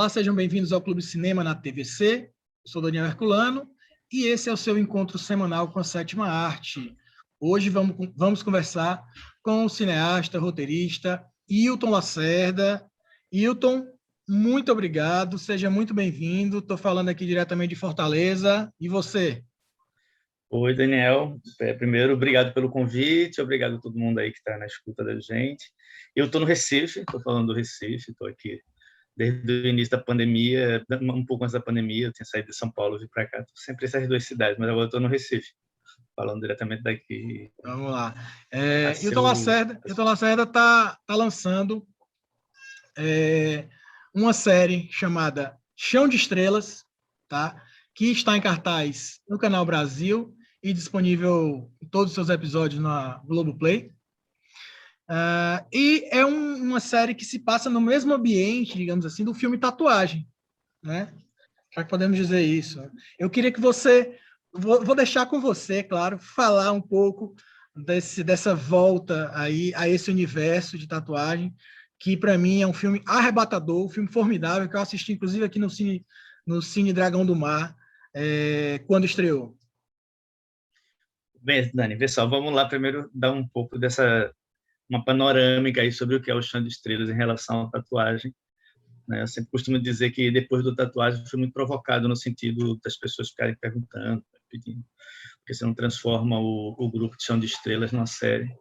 Olá, sejam bem-vindos ao Clube Cinema na TVC. Eu sou Daniel Herculano e esse é o seu encontro semanal com a sétima arte. Hoje vamos conversar com o cineasta, roteirista Hilton Lacerda. Hilton, muito obrigado, seja muito bem-vindo. Estou falando aqui diretamente de Fortaleza. E você? Oi, Daniel. Primeiro, obrigado pelo convite, obrigado a todo mundo aí que está na escuta da gente. Eu estou no Recife, estou falando do Recife, estou aqui desde o início da pandemia, um pouco antes da pandemia, eu tinha saído de São Paulo e vim para cá, sempre essas duas cidades, mas agora estou no Recife, falando diretamente daqui. Vamos lá. Nasceu... Hilton Lacerda está lançando uma série chamada Chão de Estrelas, tá? Que está em cartaz no Canal Brasil e disponível em todos os seus episódios na Globoplay. E é uma série que se passa no mesmo ambiente, digamos assim, do filme Tatuagem, né? Já que podemos dizer isso. Eu queria que você... Vou deixar com você, claro, falar um pouco dessa volta aí a esse universo de tatuagem, que para mim é um filme arrebatador, um filme formidável, que eu assisti inclusive aqui no Cine Dragão do Mar, quando estreou. Bem, Dani, pessoal, vamos lá primeiro dar um pouco uma panorâmica aí sobre o que é o Chão de Estrelas em relação à tatuagem. Eu sempre costumo dizer que depois do tatuagem foi muito provocado no sentido das pessoas ficarem perguntando, pedindo, porque você não transforma o grupo de Chão de Estrelas numa série.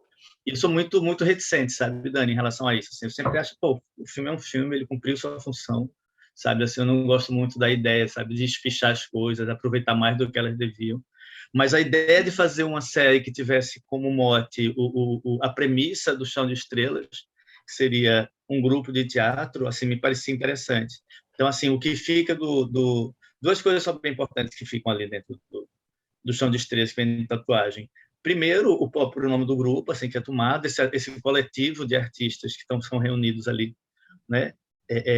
E eu sou muito, muito reticente, sabe, Dani, em relação a isso. Assim, eu sempre acho, o filme é um filme, ele cumpriu sua função, sabe? Assim, eu não gosto muito da ideia, sabe, de espichar as coisas, aproveitar mais do que elas deviam. Mas a ideia de fazer uma série que tivesse como mote a premissa do Chão de Estrelas, que seria um grupo de teatro, assim, me parecia interessante. Então, assim, o que fica duas coisas são bem importantes que ficam ali dentro do Chão de Estrelas, que vem de tatuagem. Primeiro, o próprio nome do grupo, assim, que é tomado, esse coletivo de artistas que são reunidos ali, né?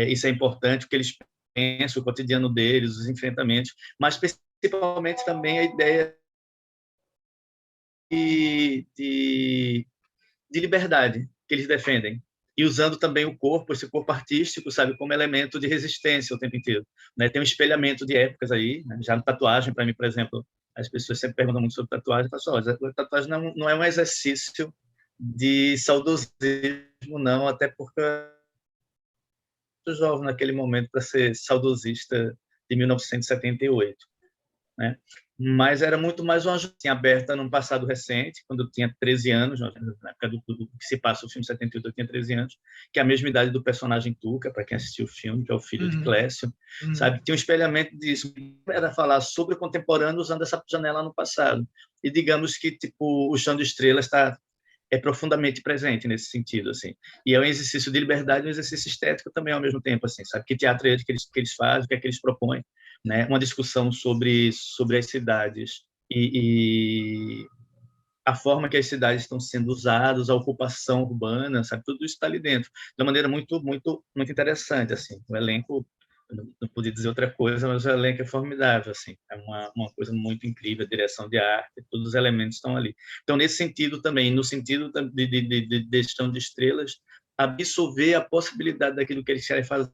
Isso é importante, porque eles pensam o cotidiano deles, os enfrentamentos, mas principalmente também a ideia de liberdade que eles defendem, e usando também o corpo, esse corpo artístico, sabe, como elemento de resistência o tempo inteiro, né? Tem um espelhamento de épocas aí, né? Já na tatuagem, para mim, por exemplo, as pessoas sempre perguntam muito sobre tatuagem, eu falo assim, a tatuagem não é um exercício de saudosismo, não, até porque eu sou jovem naquele momento para ser saudosista de 1978, né? Mas era muito mais uma assim, aberta num passado recente, quando eu tinha 13 anos, na época do que se passa o filme 78, eu tinha 13 anos, que é a mesma idade do personagem Tuca, para quem assistiu o filme, que é o filho de Clécio, sabe? Tinha um espelhamento disso, era falar sobre o contemporâneo usando essa janela no passado. E digamos que tipo o Chão de Estrelas é profundamente presente nesse sentido, assim. E é um exercício de liberdade e um exercício estético também ao mesmo tempo, assim, sabe? Que teatro é que eles fazem, o que é que eles propõem, né? Uma discussão sobre as cidades e a forma que as cidades estão sendo usadas, a ocupação urbana, sabe? Tudo isso está ali dentro, de uma maneira muito, muito, muito interessante, assim. O elenco, eu não podia dizer outra coisa, mas o elenco é formidável, assim. É uma coisa muito incrível, a direção de arte, todos os elementos estão ali. Então, nesse sentido também, no sentido de Chão de Estrelas, absorver a possibilidade daquilo que eles querem fazer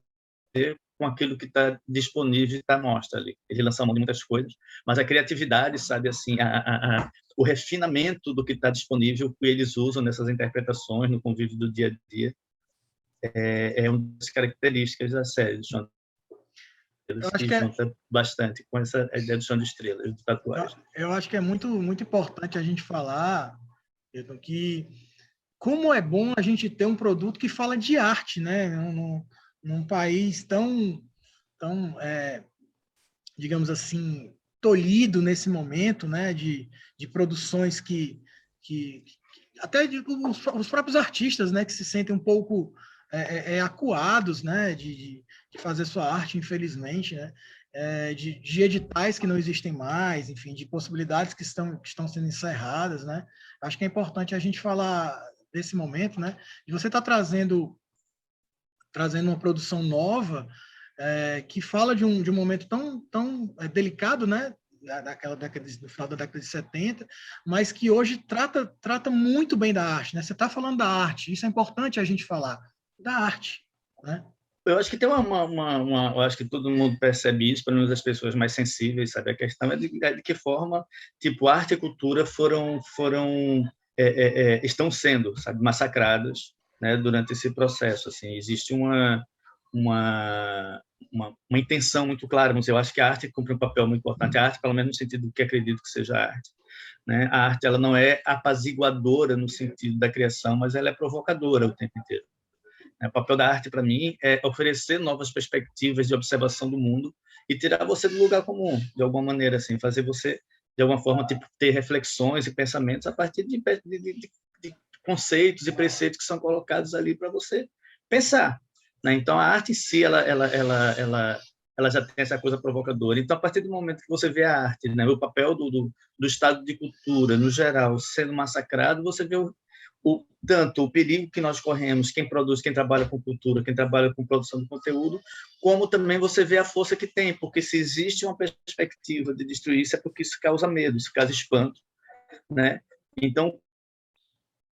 com aquilo que está disponível e está à mostra ali. Ele lança mão de muitas coisas, mas a criatividade, sabe, assim, o refinamento do que está disponível, que eles usam nessas interpretações, no convívio do dia a dia, é uma das características da série, que junta bastante com essa ideia do Chão de Estrelas, de tatuagem. Eu acho que é muito, muito importante a gente falar que como é bom a gente ter um produto que fala de arte, né? Num país tão digamos assim, tolhido nesse momento, né? De produções que até os próprios artistas, né? Que se sentem um pouco acuados, né? De fazer sua arte, infelizmente, né? De editais que não existem mais, enfim, de possibilidades que estão sendo encerradas, né? Acho que é importante a gente falar desse momento, né? E você está trazendo uma produção nova que fala de um momento tão delicado, né? No final da década de 70, mas que hoje trata muito bem da arte, né? Você está falando da arte, isso é importante a gente falar, da arte, né? eu acho que tem eu acho que todo mundo percebe isso, pelo menos as pessoas mais sensíveis, sabe? A questão é de que forma, tipo, arte e cultura estão sendo, sabe, massacradas, né, durante esse processo. Assim, existe uma, uma intenção muito clara. Mas eu acho que a arte cumpre um papel muito importante. A arte, pelo menos no sentido que acredito que seja a arte, né? A arte, ela não é apaziguadora no sentido da criação, mas ela é provocadora o tempo inteiro. O papel da arte, para mim, é oferecer novas perspectivas de observação do mundo e tirar você do lugar comum, de alguma maneira, assim, fazer você, de alguma forma, tipo, ter reflexões e pensamentos a partir de conceitos e preceitos que são colocados ali para você pensar, né? Então, a arte em si, ela já tem essa coisa provocadora. Então, a partir do momento que você vê a arte, né, o papel do estado de cultura, no geral, sendo massacrado, você vê tanto o perigo que nós corremos, quem produz, quem trabalha com cultura, quem trabalha com produção de conteúdo, como também você vê a força que tem, porque se existe uma perspectiva de destruir isso, é porque isso causa medo, isso causa espanto, né? Então,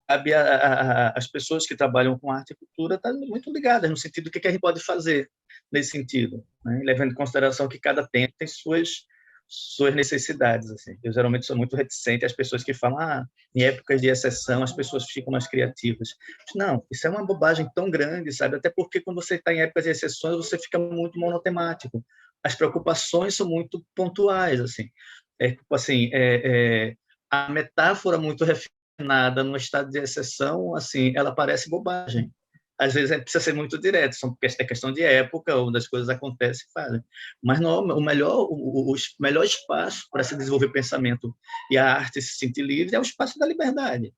cabe as pessoas que trabalham com arte e cultura estar muito ligadas no sentido do que a gente pode fazer nesse sentido, né? Levando em consideração que cada tempo tem suas necessidades, assim. Eu geralmente sou muito reticente às pessoas que falam, em épocas de exceção as pessoas ficam mais criativas. Não, isso é uma bobagem tão grande, sabe? Até porque quando você está em épocas de exceções você fica muito monotemático. As preocupações são muito pontuais, assim. Tipo assim, a metáfora muito refinada no estado de exceção, assim, ela parece bobagem. Às vezes precisa ser muito direto, porque é questão de época, onde as coisas acontecem e fazem. Mas não, o melhor espaço para se desenvolver pensamento e a arte se sentir livre é o espaço da liberdade.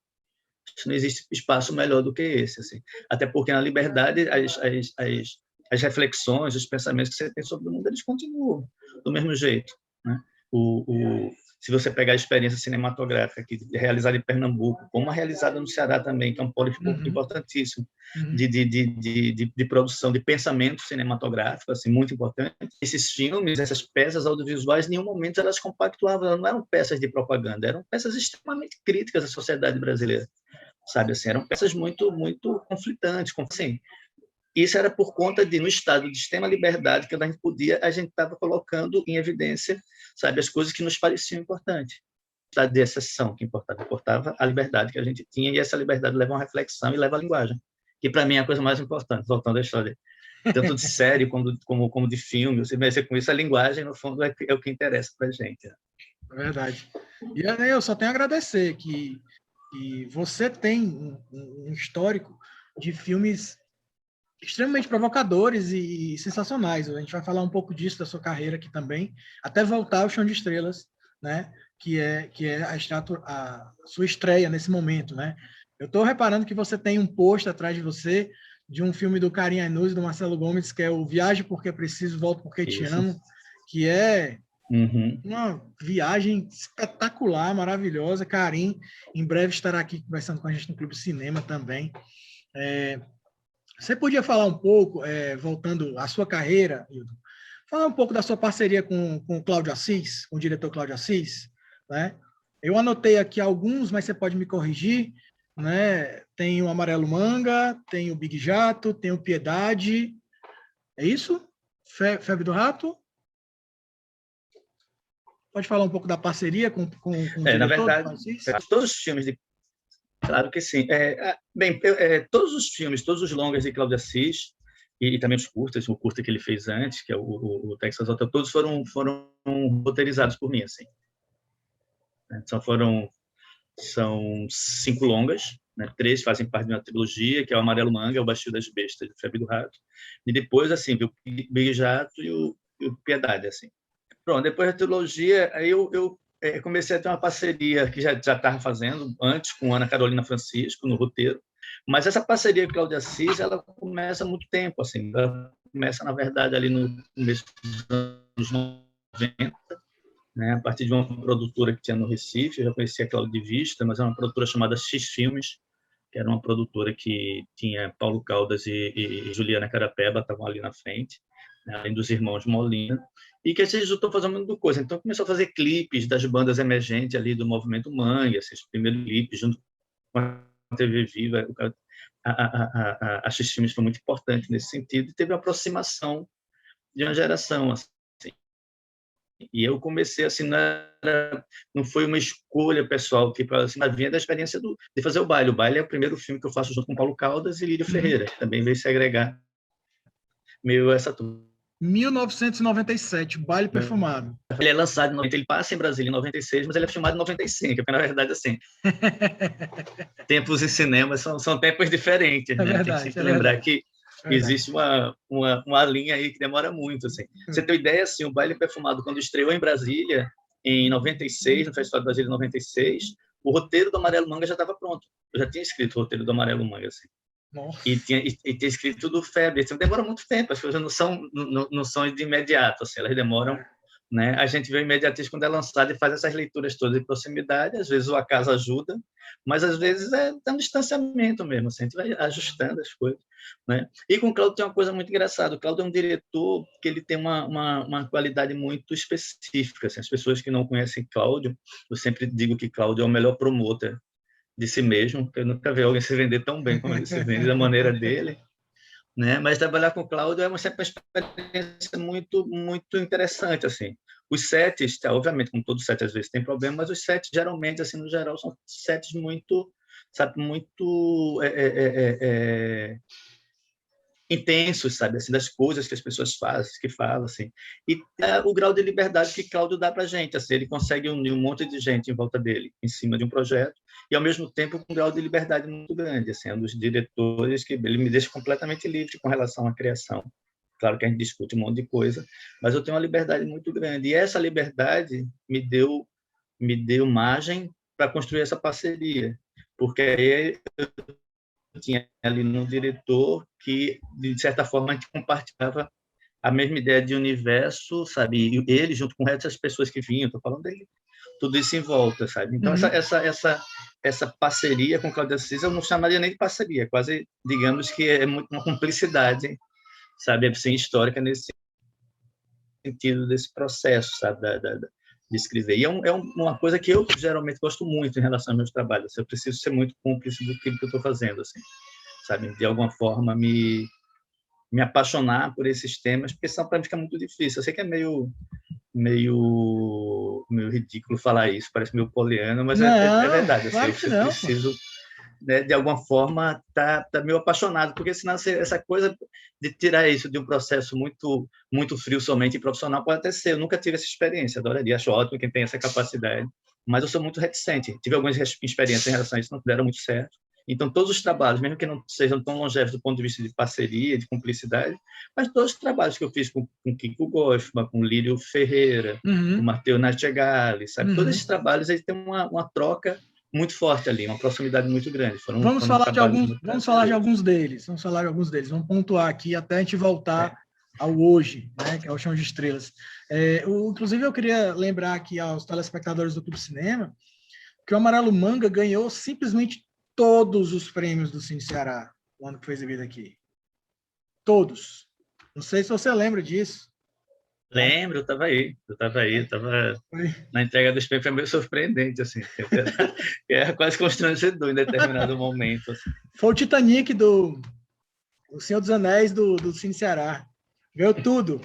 Não existe espaço melhor do que esse, assim. Até porque na liberdade as reflexões, os pensamentos que você tem sobre o mundo, eles continuam do mesmo jeito, né? Se você pegar a experiência cinematográfica aqui, realizada em Pernambuco, como a realizada no Ceará também, que é um polo importantíssimo de produção, de pensamento cinematográfico, assim, muito importante. Esses filmes, essas peças audiovisuais, em nenhum momento elas compactuavam, elas não eram peças de propaganda, eram peças extremamente críticas à sociedade brasileira, sabe? Assim, eram peças muito, muito conflitantes, assim. Isso era por conta de, no estado de extrema liberdade que a gente estava colocando em evidência, sabe, as coisas que nos pareciam importantes. O estado de exceção que importava a liberdade que a gente tinha, e essa liberdade leva a uma reflexão e leva a linguagem, que para mim é a coisa mais importante, voltando à história, tanto de série como de filme, você mexe com isso, a linguagem, no fundo, é o que interessa para a gente. É verdade. E eu só tenho a agradecer que você tem um histórico de filmes extremamente provocadores e sensacionais. A gente vai falar um pouco disso da sua carreira aqui também, até voltar ao Chão de Estrelas, né? Que é a sua estreia nesse momento, né? Eu estou reparando que você tem um post atrás de você de um filme do Karim Ainuz e do Marcelo Gomes, que é o Viaje Porque Preciso, Volto Porque Te Amo, que é uma viagem espetacular, maravilhosa. Karim, em breve estará aqui conversando com a gente no Clube Cinema também. Você podia falar um pouco, voltando à sua carreira, Hilton, falar um pouco da sua parceria com o Cláudio Assis, com o diretor Cláudio Assis, né? Eu anotei aqui alguns, mas você pode me corrigir, né? Tem o Amarelo Manga, tem o Big Jato, tem o Piedade, é isso? Febre do Rato? Pode falar um pouco da parceria com o diretor na verdade, Cláudio Assis? todos os filmes de Claro que sim. Todos os filmes, todos os longas de Cláudio Assis e também os curtas, o curta que ele fez antes, que é o Texas Hotel, todos foram roteirizados por mim, assim. São 5 longas, né? 3 fazem parte de uma trilogia, que é o Amarelo Manga, o Baixio das Bestas, o Febre do Rato, e depois, assim, o Big Jato e o Piedade, assim. Pronto, depois da trilogia, aí eu comecei a ter uma parceria que já estava fazendo antes com Ana Carolina Francisco no roteiro, mas essa parceria com Cláudia Assis, ela começa há muito tempo, assim, ela começa, na verdade, ali no começo dos anos 90, né, a partir de uma produtora que tinha no Recife. Eu já conhecia a Cláudia de vista, mas era uma produtora chamada X Filmes, que era uma produtora que tinha Paulo Caldas e Juliana Carapeba, estavam ali na frente, né, além dos irmãos Molina, e que eles estão fazendo muita coisa. Então, começou a fazer clipes das bandas emergentes ali do movimento Mangue, esses primeiros clipes, junto com a TV Viva, acho que os filmes foi muito importante nesse sentido, e teve uma aproximação de uma geração, assim. E eu comecei assim, não foi uma escolha pessoal, tipo, assim, mas vinha da experiência de fazer o baile. O baile é o primeiro filme que eu faço junto com Paulo Caldas e Lírio Ferreira, que também veio se agregar meio essa turma. 1997, Baile Perfumado. Ele é lançado em 90, ele passa em Brasília em 96, mas ele é filmado em 95, porque na verdade, assim, tempos em cinema são tempos diferentes, né? Tem que sempre lembrar que existe uma linha aí que demora muito, assim. Pra você ter uma ideia, assim, o Baile Perfumado, quando estreou em Brasília, em 96, no Festival de Brasília em 96, o roteiro do Amarelo Manga já estava pronto. Eu já tinha escrito o roteiro do Amarelo Manga, assim. Nossa. E tinha escrito do Febre. Assim, demora muito tempo, as coisas não são de imediato, assim, elas demoram, né? A gente vê o imediatismo quando é lançado e faz essas leituras todas de proximidade, às vezes o acaso ajuda, mas às vezes é um distanciamento mesmo, assim, a gente vai ajustando as coisas, né? E com o Cláudio tem uma coisa muito engraçada, o Cláudio é um diretor que ele tem uma qualidade muito específica, assim, as pessoas que não conhecem Cláudio, eu sempre digo que Cláudio é o melhor promotor de si mesmo, eu nunca vi alguém se vender tão bem como ele se vende, da maneira dele, né? Mas trabalhar com o Cláudio é sempre uma experiência muito, muito interessante, assim. Os sets, obviamente, como todo set às vezes tem problema, mas os sets geralmente, assim, no geral, são sets muito, sabe, muito intensos, sabe, assim, das coisas que as pessoas fazem, que falam, assim. E o grau de liberdade que Cláudio dá para a gente, assim, ele consegue unir um monte de gente em volta dele, em cima de um projeto, e ao mesmo tempo com um grau de liberdade muito grande, assim, é um dos diretores que ele me deixa completamente livre com relação à criação. Claro que a gente discute um monte de coisa, mas eu tenho uma liberdade muito grande, e essa liberdade me deu margem para construir essa parceria, porque aí tinha ali no diretor que, de certa forma, a gente compartilhava a mesma ideia de universo, sabe? E ele, junto com essas pessoas que vinham, estou falando dele, tudo isso em volta, sabe? Então, essa parceria com Cláudio Assis, eu não chamaria nem de parceria, quase, digamos que é muito uma cumplicidade, sabe? Assim, histórica nesse sentido desse processo, sabe? De escrever. E é uma coisa que eu geralmente gosto muito em relação aos meus trabalhos. Eu preciso ser muito cúmplice do que eu estou fazendo, assim, sabe? De alguma forma me apaixonar por esses temas, porque são para mim fica muito difícil. Eu sei que é meio ridículo falar isso, parece meio poliana, mas é verdade. Assim, Claro que eu não, preciso, né, de alguma forma, tá meio apaixonado, porque senão essa coisa de tirar isso de um processo muito muito frio somente e profissional pode até ser. Eu nunca tive essa experiência, adoraria, acho ótimo quem tem essa capacidade, mas eu sou muito reticente. Tive algumas experiências em relação a isso, não deram muito certo. Então, todos os trabalhos, mesmo que não sejam tão longevos do ponto de vista de parceria, de cumplicidade, mas todos os trabalhos que eu fiz com Kiko Goffman, com Lírio Ferreira, com Matteo Nastigali, sabe? Todos esses trabalhos eles têm uma troca muito forte ali, uma proximidade muito grande. Foram trabalhos muito vamos falar de alguns deles. Vamos pontuar aqui até a gente voltar ao hoje, né, que é o Chão de Estrelas. Inclusive, eu queria lembrar aqui aos telespectadores do Clube Cinema que o Amarelo Manga ganhou simplesmente todos os prêmios do Cine Ceará no ano que foi exibido aqui. Todos. Não sei se você lembra disso. Lembro, eu estava na entrega dos prêmios, foi meio surpreendente, assim, era quase constrangedor em determinado momento. Assim. Foi o Titanic o Senhor dos Anéis do Cine Ceará. Ganhou tudo.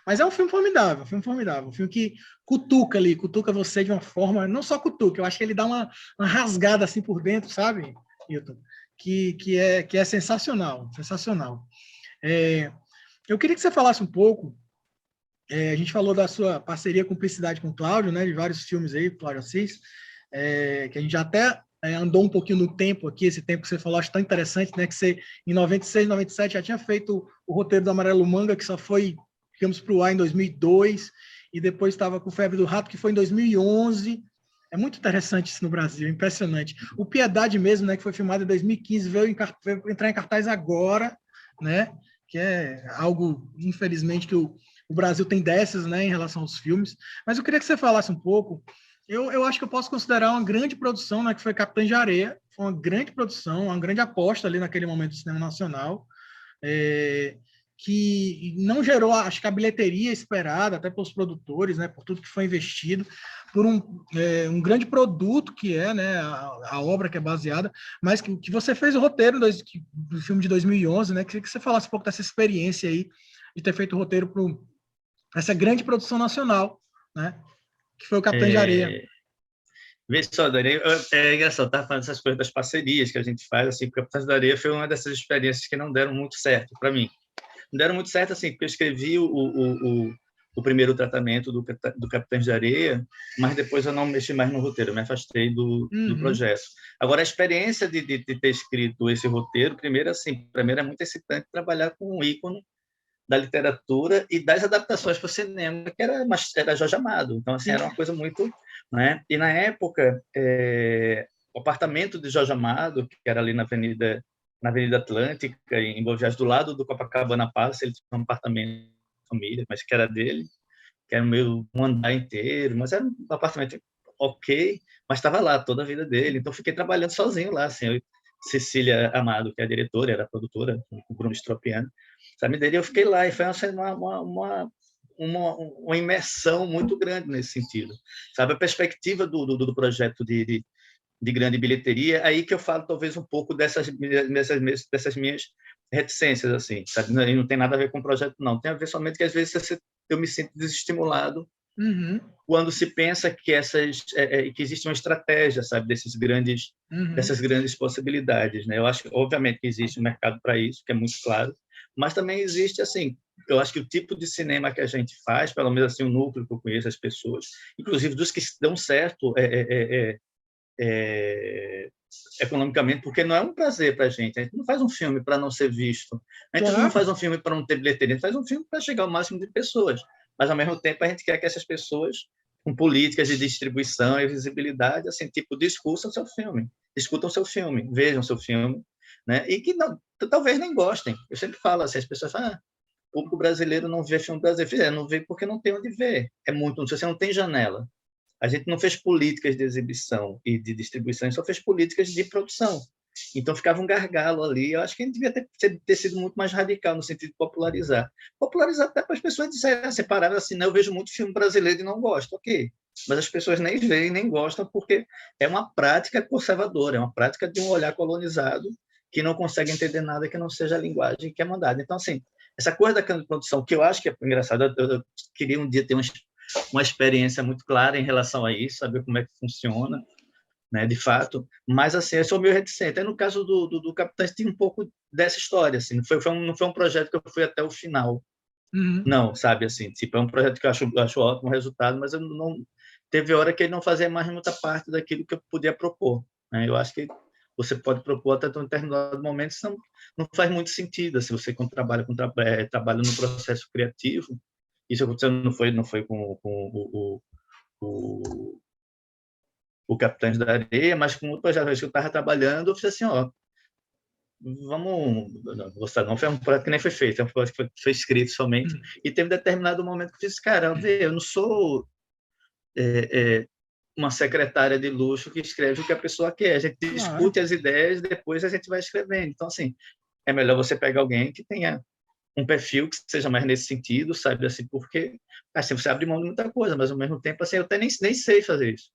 Mas é um filme formidável, um filme que cutuca você de uma forma, não só cutuca, eu acho que ele dá uma rasgada assim por dentro, sabe, Hilton? Que é sensacional. Eu queria que você falasse um pouco, a gente falou da sua parceria, cumplicidade com o Cláudio, né, de vários filmes aí, Cláudio Assis, que a gente já até andou um pouquinho no tempo aqui, esse tempo que você falou, acho tão interessante, né, que você, em 96, 97, já tinha feito o roteiro do Amarelo Manga, que só foi, digamos, para o ar em 2002, e depois estava com Febre do Rato, que foi em 2011. É muito interessante isso no Brasil, impressionante. O Piedade mesmo, né, que foi filmado em 2015, veio entrar em cartaz agora, né, que é algo, infelizmente, que o Brasil tem dessas, né, em relação aos filmes. Mas eu queria que você falasse um pouco. Eu acho que eu posso considerar uma grande produção, né, que foi Capitães de Areia. Foi uma grande produção, uma grande aposta ali naquele momento do cinema nacional. que não gerou, acho que a bilheteria esperada, até pelos produtores, né, por tudo que foi investido, por um grande produto que é, né, a obra que é baseada, mas que você fez o roteiro do filme de 2011, né, queria que você falasse um pouco dessa experiência aí, de ter feito o roteiro para essa grande produção nacional, né, que foi o Capitães de Areia. Vê só, Dani, é engraçado, tá falando essas coisas das parcerias que a gente faz, assim, porque o Capitães da Areia foi uma dessas experiências que não deram muito certo para mim. Não deram muito certo, assim, porque eu escrevi o primeiro tratamento do Capitães de Areia, mas depois eu não mexi mais no roteiro, eu me afastei do projeto. Agora, a experiência de ter escrito esse roteiro, primeiro, assim, para mim era muito excitante trabalhar com um ícone da literatura e das adaptações para o cinema, que era Jorge Amado. Então, assim, era uma coisa muito... Né? E, na época, o apartamento de Jorge Amado, que era ali na Avenida Atlântica, em Boa Viagem, do lado do Copacabana Palace, ele tinha um apartamento de família, mas que era dele, que era meio um andar inteiro, mas era um apartamento ok, mas estava lá toda a vida dele. Então, fiquei trabalhando sozinho lá, assim, Cecília Amado, que é a diretora, era a produtora, com o Bruno Stropiano, sabe, dele, eu fiquei lá, e foi uma imersão muito grande nesse sentido, sabe, a perspectiva do projeto de grande bilheteria, aí que eu falo talvez um pouco dessas minhas reticências, assim, sabe, não tem nada a ver com o projeto, não, tem a ver somente que às vezes eu me sinto desestimulado quando se pensa que que existe uma estratégia, sabe, dessas grandes possibilidades, né? Eu acho que, obviamente, que existe um mercado para isso, que é muito claro, mas também existe, assim, eu acho que o tipo de cinema que a gente faz, pelo menos assim, o núcleo que eu conheço, as pessoas, inclusive dos que dão certo economicamente, porque não é um prazer para a gente não faz um filme para não ser visto, a gente não faz um filme para não ter bilheteria, a gente faz um filme para chegar ao máximo de pessoas, mas, ao mesmo tempo, a gente quer que essas pessoas, com políticas de distribuição e visibilidade, assim, tipo, discutam seu filme, vejam seu filme, né? E que não, talvez nem gostem. Eu sempre falo assim, as pessoas falam, o público brasileiro não vê filme brasileiro. Não vê porque não tem onde ver. É muito, você não tem janela. A gente não fez políticas de exibição e de distribuição, a gente só fez políticas de produção. Então, ficava um gargalo ali. Eu acho que a gente devia ter sido muito mais radical no sentido de popularizar. Popularizar até para as pessoas disserem, separadas assim, né? Eu vejo muito filme brasileiro e não gosto. Ok. Mas as pessoas nem veem, nem gostam, porque é uma prática conservadora, é uma prática de um olhar colonizado que não consegue entender nada que não seja a linguagem que é mandada. Então, assim, essa coisa da produção, que eu acho que é engraçado, eu queria um dia ter uma experiência muito clara em relação a isso, saber como é que funciona, né, de fato, mas assim, eu sou meio reticente. Aí, no caso do Capitães, tem um pouco dessa história, assim, não foi um projeto que eu fui até o final, não, sabe, assim, tipo, é um projeto que eu acho ótimo o resultado, mas eu não, teve hora que ele não fazia mais muita parte daquilo que eu podia propor, né? Eu acho que você pode propor até um determinado momento, senão não faz muito sentido, assim, você quando trabalha no processo criativo, isso aconteceu, não foi com o Capitães da Areia, mas com outro projeto que eu estava trabalhando, eu fiz assim, ó, vamos... Não foi um projeto que nem foi feito, é um projeto que foi escrito somente, e teve determinado momento que eu disse, cara, eu não sou uma secretária de luxo que escreve o que a pessoa quer, a gente discute as ideias, depois a gente vai escrevendo. Então, assim, é melhor você pegar alguém que tenha um perfil que seja mais nesse sentido, sabe, assim, porque assim, você abre mão de muita coisa, mas ao mesmo tempo, assim, eu até nem sei fazer isso,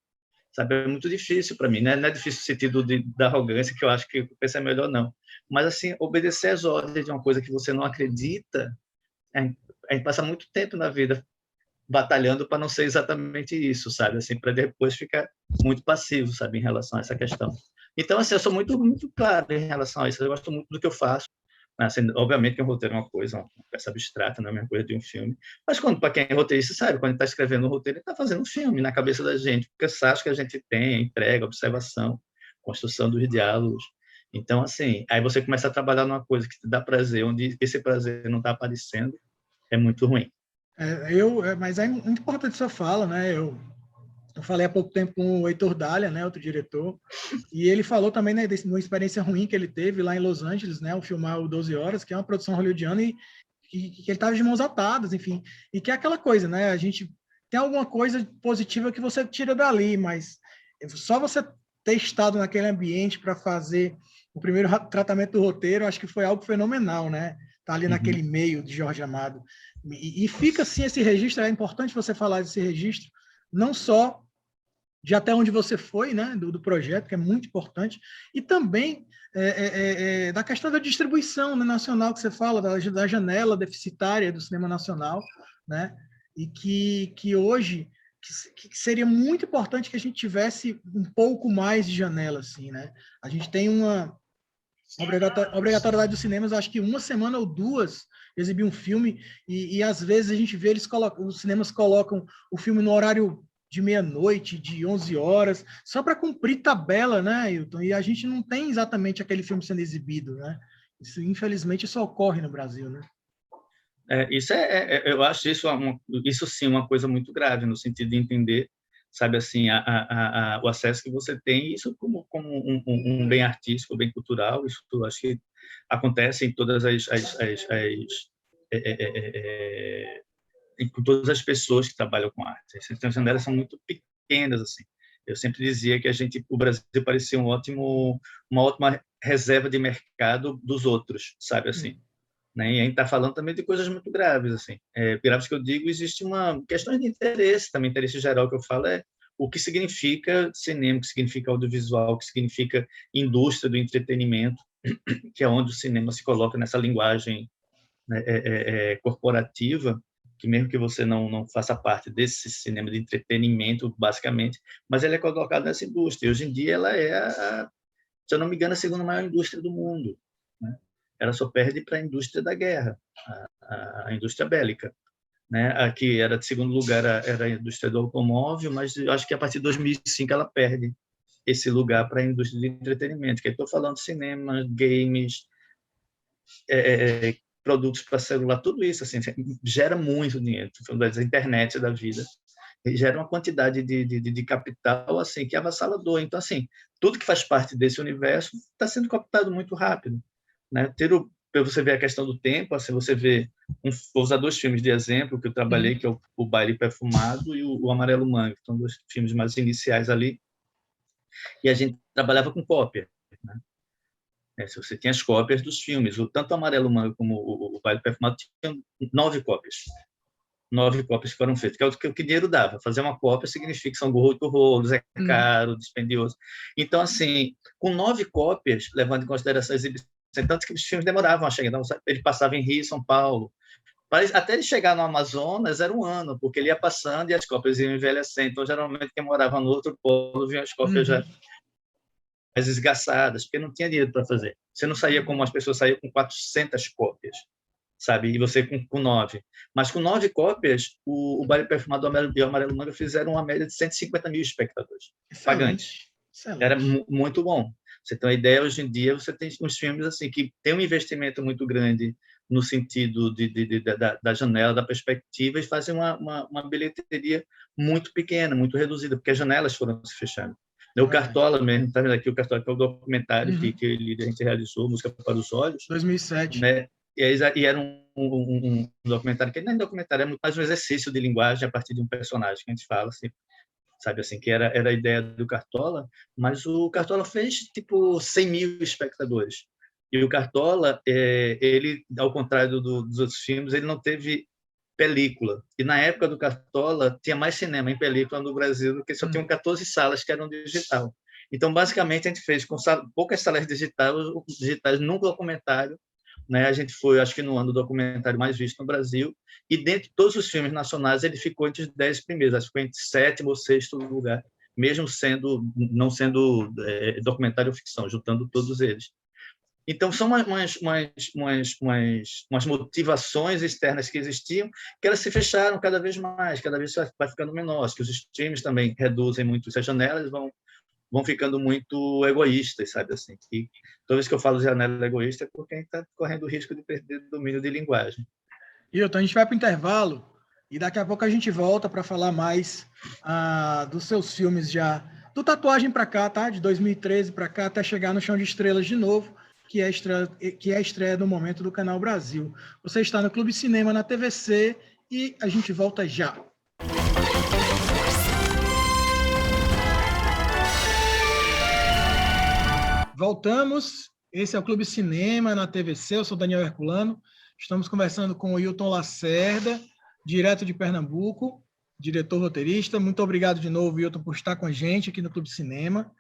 sabe, é muito difícil para mim, né? Não é difícil no sentido da arrogância, que eu acho que pensar é melhor, não, mas assim, obedecer às ordens de uma coisa que você não acredita, a gente passa muito tempo na vida batalhando para não ser exatamente isso, sabe, assim, para depois ficar muito passivo, sabe, em relação a essa questão. Então, assim, eu sou muito claro em relação a isso, eu gosto muito do que eu faço. Assim, obviamente que um roteiro é uma coisa, uma peça abstrata, não é a mesma coisa de um filme. Mas para quem é roteirista, sabe, quando está escrevendo um roteiro, ele está fazendo um filme na cabeça da gente, porque acha que a gente tem entrega, observação, construção dos diálogos. Então, assim, aí você começa a trabalhar numa coisa que te dá prazer, onde esse prazer não está aparecendo, é muito ruim. Mas é muito importante essa fala, né? Eu falei há pouco tempo com o Heitor Dália, né, outro diretor, e ele falou também, né, de uma experiência ruim que ele teve lá em Los Angeles, né, ao filmar o 12 Horas, que é uma produção hollywoodiana, e que ele estava de mãos atadas, enfim, e que é aquela coisa, né, a gente tem alguma coisa positiva que você tira dali, mas só você ter estado naquele ambiente para fazer o primeiro tratamento do roteiro, acho que foi algo fenomenal, né? tá ali naquele meio de Jorge Amado. E fica assim esse registro, é importante você falar desse registro, não só de até onde você foi, né, do projeto, que é muito importante, e também da questão da distribuição, né, nacional, que você fala, da janela deficitária do cinema nacional, né, e que hoje que seria muito importante que a gente tivesse um pouco mais de janela, assim, né? A gente tem uma obrigatoriedade dos cinemas, acho que uma semana ou duas exibir um filme, e às vezes a gente vê os cinemas colocam o filme no horário de meia-noite, de 11 horas, só para cumprir tabela, né, Ailton? E a gente não tem exatamente aquele filme sendo exibido, né? Isso, infelizmente, isso ocorre no Brasil, né? Isso eu acho isso sim uma coisa muito grave no sentido de entender, sabe assim, o acesso que você tem, isso como um bem artístico, bem cultural, isso acho que acontece em todas com todas as pessoas que trabalham com arte. As janelas são muito pequenas assim. Eu sempre dizia que o Brasil parecia uma ótima reserva de mercado dos outros, sabe assim. Né? E a gente está falando também de coisas muito graves, assim. Graves que eu digo, existe uma questão de interesse, também interesse geral que eu falo é o que significa cinema, o que significa audiovisual, o que significa indústria do entretenimento, que é onde o cinema se coloca nessa linguagem, né, corporativa, que mesmo que você não faça parte desse cinema de entretenimento, basicamente, mas ele é colocado nessa indústria. E hoje em dia ela se eu não me engano, a segunda maior indústria do mundo, né? Ela só perde para a indústria da guerra, a indústria bélica, né? Aqui era de segundo lugar era a indústria do automóvel, mas acho que a partir de 2005 ela perde esse lugar para a indústria de entretenimento, que estou falando de cinema, games, produtos para celular, tudo isso assim gera muito dinheiro, das internet da vida, gera uma quantidade de capital assim que é avassalador. Então assim, tudo que faz parte desse universo está sendo captado muito rápido, né? Para você ver a questão do tempo, assim, você vê, vou usar dois filmes de exemplo que eu trabalhei, que é o Baile Perfumado e o Amarelo Manga, que são dois filmes mais iniciais ali, e a gente trabalhava com cópia, né? Se você tinha as cópias dos filmes, tanto o Amarelo Manga como o Baile Perfumado tinham 9 cópias. 9 cópias que foram feitas, que é o que dinheiro dava. Fazer uma cópia significa que são 8 rolos, é caro, dispendioso. Então, assim, com 9 cópias, levando em consideração as exibições, tanto que os filmes demoravam a chegar. Então, ele passava em Rio, São Paulo. Até ele chegar no Amazonas era um ano, porque ele ia passando e as cópias iam envelhecendo. Então, geralmente, quem morava no outro polo vinha as cópias já mais esgaçadas, porque não tinha dinheiro para fazer. Você não saía como as pessoas saíam com 400 cópias, sabe? E você com 9. Mas com 9 cópias, o Baile Perfumado e o Amarelo Manga fizeram uma média de 150 mil espectadores pagantes. Excelente. Era muito bom. Você tem uma ideia, hoje em dia, você tem uns filmes assim que tem um investimento muito grande no sentido da janela, da perspectiva, e fazem uma bilheteria muito pequena, muito reduzida, porque as janelas foram se fechando. O Cartola mesmo, está vendo aqui o Cartola, que é o documentário que a gente realizou, Música para os Olhos. 2007. Né? E era um documentário, que nem documentário, é muito mais um exercício de linguagem a partir de um personagem que a gente fala, assim, sabe assim, que era a ideia do Cartola, mas o Cartola fez, tipo, 100 mil espectadores. E o Cartola, ele, ao contrário dos outros filmes, ele não teve película. E na época do Cartola, tinha mais cinema em película no Brasil do que só tinham 14 salas que eram digital. Então, basicamente, a gente fez com poucas salas digitais num documentário, né? A gente foi, acho que no ano do documentário mais visto no Brasil, e dentre todos os filmes nacionais ele ficou entre os 10 primeiros, acho que ficou entre 7º ou 6º lugar, mesmo não sendo documentário ou ficção, juntando todos eles. Então, são umas motivações externas que existiam, que elas se fecharam cada vez mais, cada vez vai ficando menor, que os streams também reduzem muito essas janelas, vão ficando muito egoístas, sabe assim. E toda vez que eu falo de janela egoísta é porque a gente está correndo o risco de perder o domínio de linguagem. Então, a gente vai para o intervalo e daqui a pouco a gente volta para falar mais dos seus filmes já, do Tatuagem para cá, tá? De 2013 para cá, até chegar no Chão de Estrelas de novo, que é a estreia no momento do Canal Brasil. Você está no Clube Cinema na TVC e a gente volta já. Voltamos. Esse é o Clube Cinema na TVC. Eu sou Daniel Herculano. Estamos conversando com o Hilton Lacerda, direto de Pernambuco, diretor roteirista. Muito obrigado de novo, Hilton, por estar com a gente aqui no Clube Cinema.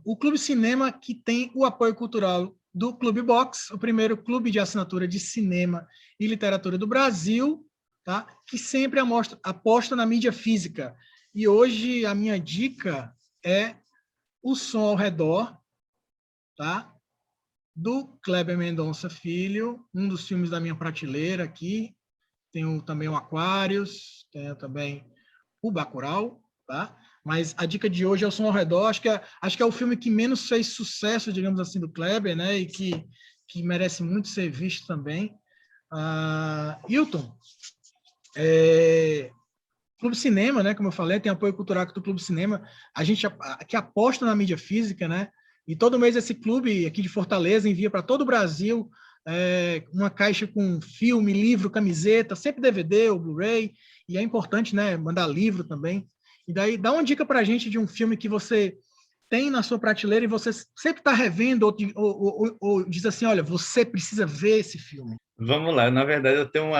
O Clube Cinema que tem o apoio cultural do Clube Box, o primeiro clube de assinatura de cinema e literatura do Brasil, tá? Que sempre aposta na mídia física. E hoje a minha dica é O Som ao Redor, tá? Do Kleber Mendonça Filho, um dos filmes da minha prateleira aqui. Tenho também o Aquários, tenho também o Bacurau, tá? Mas a dica de hoje é O Som ao Redor. Acho que é o filme que menos fez sucesso, digamos assim, do Kleber, né? E que merece muito ser visto também. Hilton, Clube Cinema, né? Como eu falei, tem apoio cultural do Clube Cinema. A gente que aposta na mídia física, né? E todo mês esse clube aqui de Fortaleza envia para todo o Brasil uma caixa com filme, livro, camiseta, sempre DVD ou Blu-ray. E é importante, né? Mandar livro também. E daí dá uma dica para a gente de um filme que você tem na sua prateleira e você sempre está revendo ou diz assim, olha, você precisa ver esse filme. Vamos lá. Na verdade, eu tenho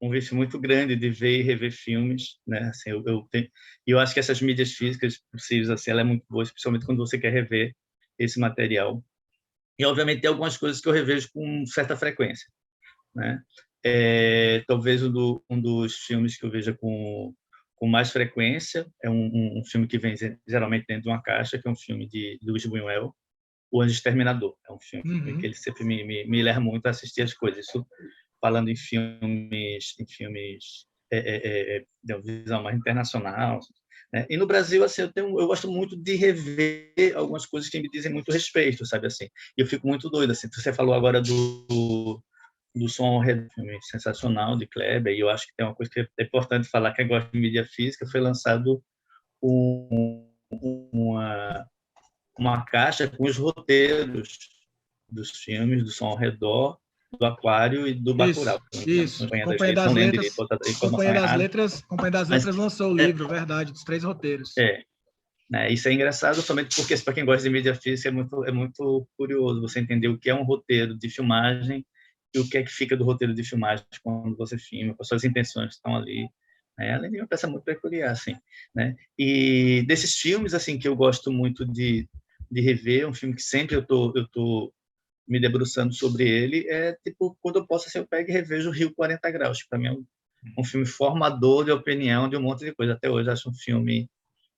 um vício muito grande de ver e rever filmes, né? Assim, eu acho que essas mídias físicas possíveis, assim, ela é muito boa, especialmente quando você quer rever esse material. E, obviamente, tem algumas coisas que eu revejo com certa frequência, né? Talvez um dos filmes que eu veja com mais frequência é um filme que vem geralmente dentro de uma caixa, que é um filme de Luis Buñuel, O Anjo Exterminador. É um filme que ele sempre me leva muito a assistir as coisas. Isso falando em filmes de uma visão mais internacional, né? E no Brasil, assim, eu gosto muito de rever algumas coisas que me dizem muito respeito, sabe, assim. E eu fico muito doido, assim. Você falou agora do Som ao Redor, filme sensacional de Kleber, e eu acho que tem uma coisa que é importante falar, que agora de mídia física foi lançado uma caixa com os roteiros dos filmes do Som ao Redor, do Aquário e do Bacurau. Isso. Companhia das Letras. Companhia das Letras lançou o livro, verdade, dos 3 roteiros. Né? Isso é engraçado somente porque, para quem gosta de mídia física, é muito curioso você entender o que é um roteiro de filmagem e o que é que fica do roteiro de filmagem quando você filma, quais suas intenções estão ali. Né? Além de uma peça muito peculiar, assim, né? E desses filmes, assim, que eu gosto muito de rever, um filme que sempre eu tô me debruçando sobre ele, tipo, quando eu posso, assim, eu pego e revejo o Rio 40 Graus, que para mim é um filme formador de opinião de um monte de coisa. Até hoje acho um filme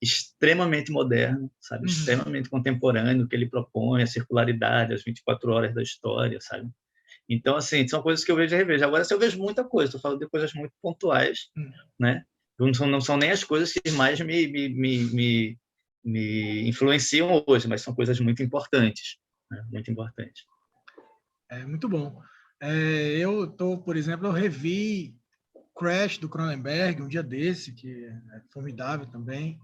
extremamente moderno, sabe? Extremamente contemporâneo, que ele propõe a circularidade, as 24 horas da história, sabe? Então, assim, são coisas que eu vejo e revejo. Agora, se eu vejo muita coisa, estou falando de coisas muito pontuais, né? Não são nem as coisas que mais me influenciam hoje, mas são coisas muito importantes, né? Muito importantes. Muito bom. Por exemplo, eu revi Crash, do Cronenberg, um dia desse, que é formidável também.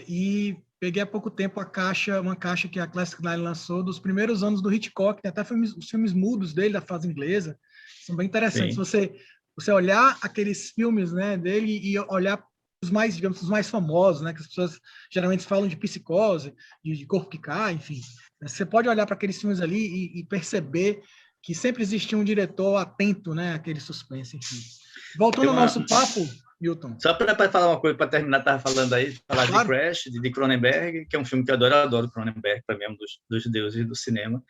E peguei há pouco tempo uma caixa que a Classic Line lançou dos primeiros anos do Hitchcock, tem até os filmes mudos dele, da fase inglesa, são bem interessantes. Você olhar aqueles filmes, né, dele e olhar os mais, digamos, os mais famosos, né, que as pessoas geralmente falam de Psicose, de Corpo que Cai, enfim. Você pode olhar para aqueles filmes ali e perceber que sempre existia um diretor atento, né, àquele suspense, enfim. Voltando ao nosso papo, Milton. Só para falar uma coisa, para terminar, estava falando aí, falar de Crash, de Cronenberg, que é um filme que eu adoro Cronenberg, para mim é um dos deuses do cinema.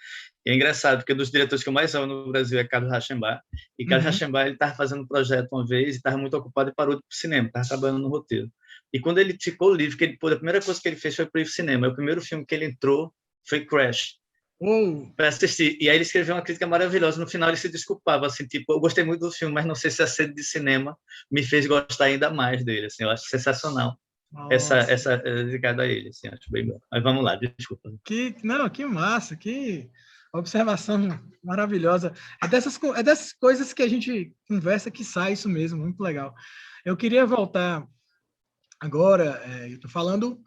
E é engraçado, porque um dos diretores que eu mais amo no Brasil é Carlos Rauschenbach, e Carlos Rauschenbach, ele estava fazendo um projeto uma vez, e estava muito ocupado e parou de ir para o cinema, estava trabalhando no roteiro. E quando ele ficou livre, a primeira coisa que ele fez foi para ir para o cinema. O primeiro filme que ele entrou foi Crash, para assistir. E aí ele escreveu uma crítica maravilhosa. No final ele se desculpava, assim, tipo, eu gostei muito do filme, mas não sei se a sede de cinema me fez gostar ainda mais dele, assim. Eu acho sensacional essa dedicada a ele, assim, acho bem bom. Mas vamos lá, desculpa. Que massa, que observação maravilhosa. É dessas coisas que a gente conversa que sai isso mesmo, muito legal. Eu queria voltar agora, eu estou falando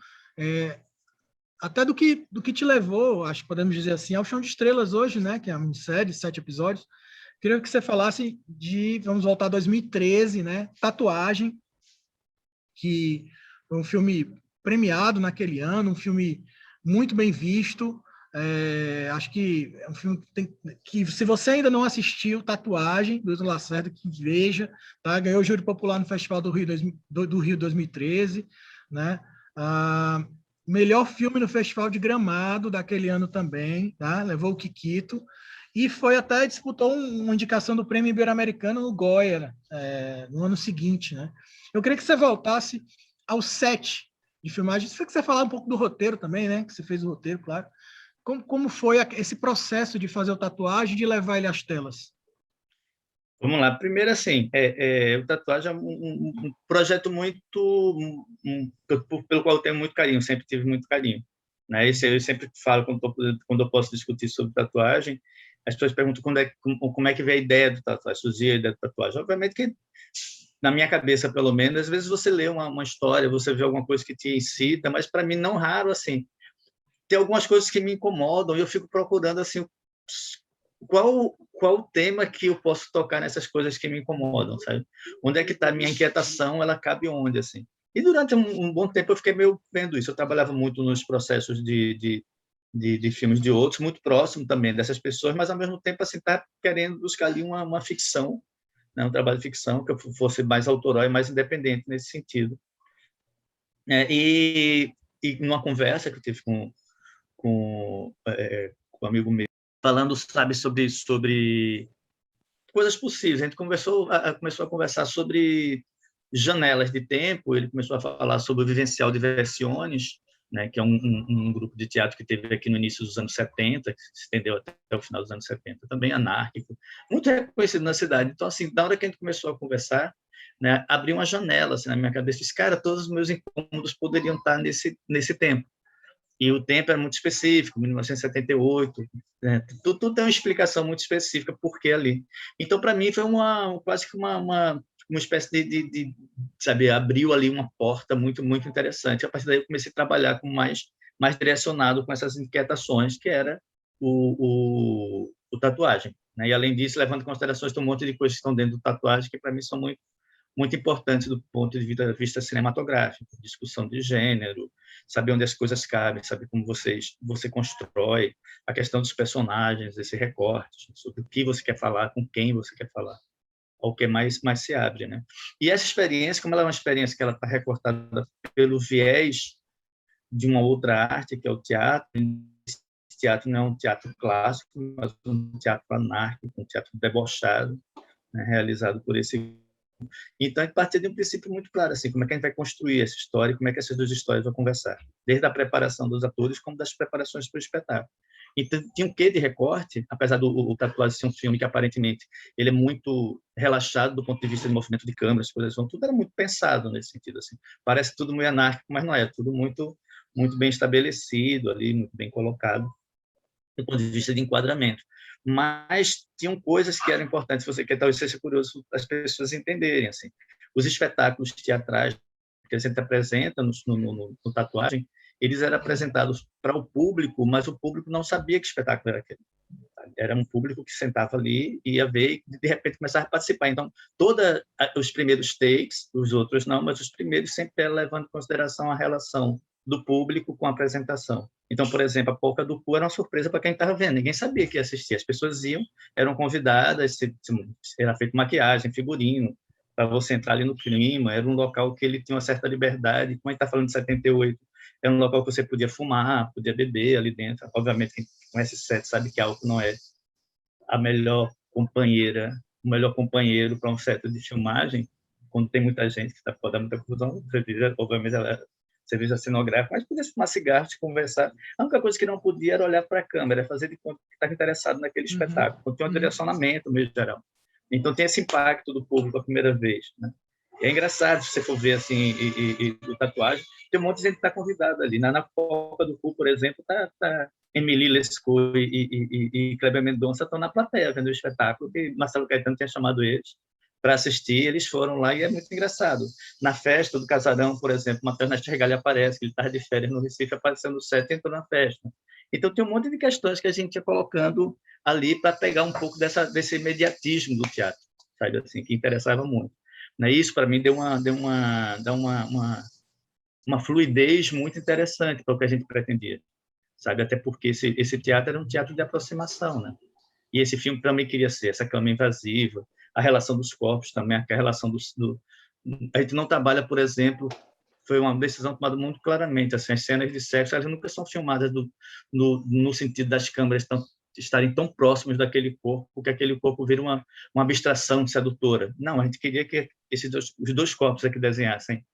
até do que te levou, acho que podemos dizer assim, ao Chão de Estrelas hoje, né? Que é uma minissérie, 7 episódios. Queria que você falasse vamos voltar a 2013, né? Tatuagem, que foi um filme premiado naquele ano, um filme muito bem visto, Acho que é um filme que, se você ainda não assistiu, Tatuagem, do Wilson Lacerda, que veja, tá? Ganhou o Júri Popular no Festival do Rio 2013, né? Melhor filme no Festival de Gramado daquele ano também, tá? Levou o Kikito, e foi até disputou uma indicação do Prêmio Ibero-Americano no Goya, no ano seguinte, né? Eu queria que você voltasse ao set de filmagem. Se que você falar um pouco do roteiro também, né? Que você fez o roteiro, claro. Como foi esse processo de fazer o Tatuagem e de levar ele às telas? Vamos lá. Primeiro, assim, o Tatuagem é um projeto pelo qual eu tenho muito carinho, sempre tive muito carinho. Né? Eu sempre falo, quando eu posso discutir sobre tatuagem, as pessoas perguntam como é que veio a ideia do tatuagem, surgiu a ideia do tatuagem. Obviamente que, na minha cabeça, pelo menos, às vezes você lê uma história, você vê alguma coisa que te incita, mas, para mim, não raro, assim, tem algumas coisas que me incomodam e eu fico procurando, assim, qual o tema que eu posso tocar nessas coisas que me incomodam, sabe? Onde é que está a minha inquietação, ela cabe onde, assim? E durante um bom tempo eu fiquei meio vendo isso. Eu trabalhava muito nos processos de filmes de outros, muito próximo também dessas pessoas, mas ao mesmo tempo assim tá querendo buscar ali uma ficção, né? Um trabalho de ficção que eu fosse mais autoral e mais independente nesse sentido. E numa conversa que eu tive com um amigo meu, falando, sabe, sobre coisas possíveis. A gente começou a conversar sobre janelas de tempo, ele começou a falar sobre o Vivencial Diversiones, né, que é um grupo de teatro que teve aqui no início dos anos 70, que se estendeu até o final dos anos 70, também anárquico, muito reconhecido na cidade. Então, assim, na hora que a gente começou a conversar, né, abriu uma janela assim, na minha cabeça, disse, cara, todos os meus incômodos poderiam estar nesse tempo. E o tempo era muito específico, 1978, né? Tudo tem uma explicação muito específica por que ali. Então, para mim, foi quase que uma espécie sabe, abriu ali uma porta muito, muito interessante. A partir daí, eu comecei a trabalhar mais direcionado com essas inquietações, que era o tatuagem. Né? E, além disso, levando em consideração um monte de coisas que estão dentro do tatuagem, que para mim são muito importantes do ponto de vista cinematográfico, discussão de gênero, saber onde as coisas cabem, saber como você constrói a questão dos personagens, esse recorte, sobre o que você quer falar, com quem você quer falar, ao que mais se abre, né? E essa experiência, como ela é uma experiência que ela está recortada pelo viés de uma outra arte, que é o teatro. Esse teatro não é um teatro clássico, mas um teatro anárquico, um teatro debochado, né, realizado por esse. Então, a gente partia de um princípio muito claro, assim, como é que a gente vai construir essa história, como é que essas duas histórias vão conversar, desde a preparação dos atores, como das preparações para o espetáculo. Então, tinha um quê de recorte, apesar do Tatuagem ser um filme que, aparentemente, ele é muito relaxado do ponto de vista de movimento de câmera, as coisas, tudo era muito pensado nesse sentido, assim. Parece tudo muito anárquico, mas não é, tudo muito, muito bem estabelecido ali, muito bem colocado, do ponto de vista de enquadramento. Mas tinham coisas que eram importantes, se você quer talvez seja curioso as pessoas entenderem, assim. Os espetáculos teatrais que a gente apresenta no Tatuagem, eles eram apresentados para o público, mas o público não sabia que espetáculo era aquele. Era um público que sentava ali, ia ver e de repente começava a participar. Então, todos os primeiros takes, os outros não, mas os primeiros sempre levando em consideração a relação do público com a apresentação. Então, por exemplo, a Polca do Cu era uma surpresa para quem estava vendo. Ninguém sabia que ia assistir. As pessoas iam, eram convidadas, era feita maquiagem, figurino, para você entrar ali no clima. Era um local que ele tinha uma certa liberdade. Como a gente está falando de 78, era um local que você podia fumar, podia beber ali dentro. Obviamente, quem conhece set sabe que álcool não é a melhor companheira, o melhor companheiro para um set de filmagem, quando tem muita gente que pode dar muita confusão. Obviamente, ela serviço cenográfico, mas podia fumar cigarro, conversar. A única coisa que não podia era olhar para a câmera, fazer de conta que estava interessado naquele espetáculo. Tinha um direcionamento mesmo geral. Então tem esse impacto do público a primeira vez, né? É engraçado, se você for ver assim, o Tatuagem, tem um monte de gente que está convidada ali. Na Polca do Cu, por exemplo, tá Emily Lescaut e Kleber Mendonça estão na plateia vendo o espetáculo, que Marcelo Caetano tinha chamado eles para assistir, eles foram lá e é muito engraçado. Na festa do Casarão, por exemplo, Matheus Nastergalli aparece, ele estava de férias no Recife, aparecendo no set e entrou na festa. Então, tem um monte de questões que a gente ia colocando ali para pegar um pouco desse imediatismo do teatro, sabe, assim, que interessava muito. Isso, para mim, deu uma fluidez muito interessante para o que a gente pretendia, sabe? Até porque esse teatro era um teatro de aproximação, né? E esse filme também queria ser essa cama invasiva, a relação dos corpos também, a relação a gente não trabalha, por exemplo, foi uma decisão tomada muito claramente, assim, as cenas de sexo, elas nunca são filmadas no sentido das câmeras estarem tão próximos daquele corpo, que aquele corpo vira uma abstração sedutora. Não, a gente queria que os dois corpos aqui desenhassem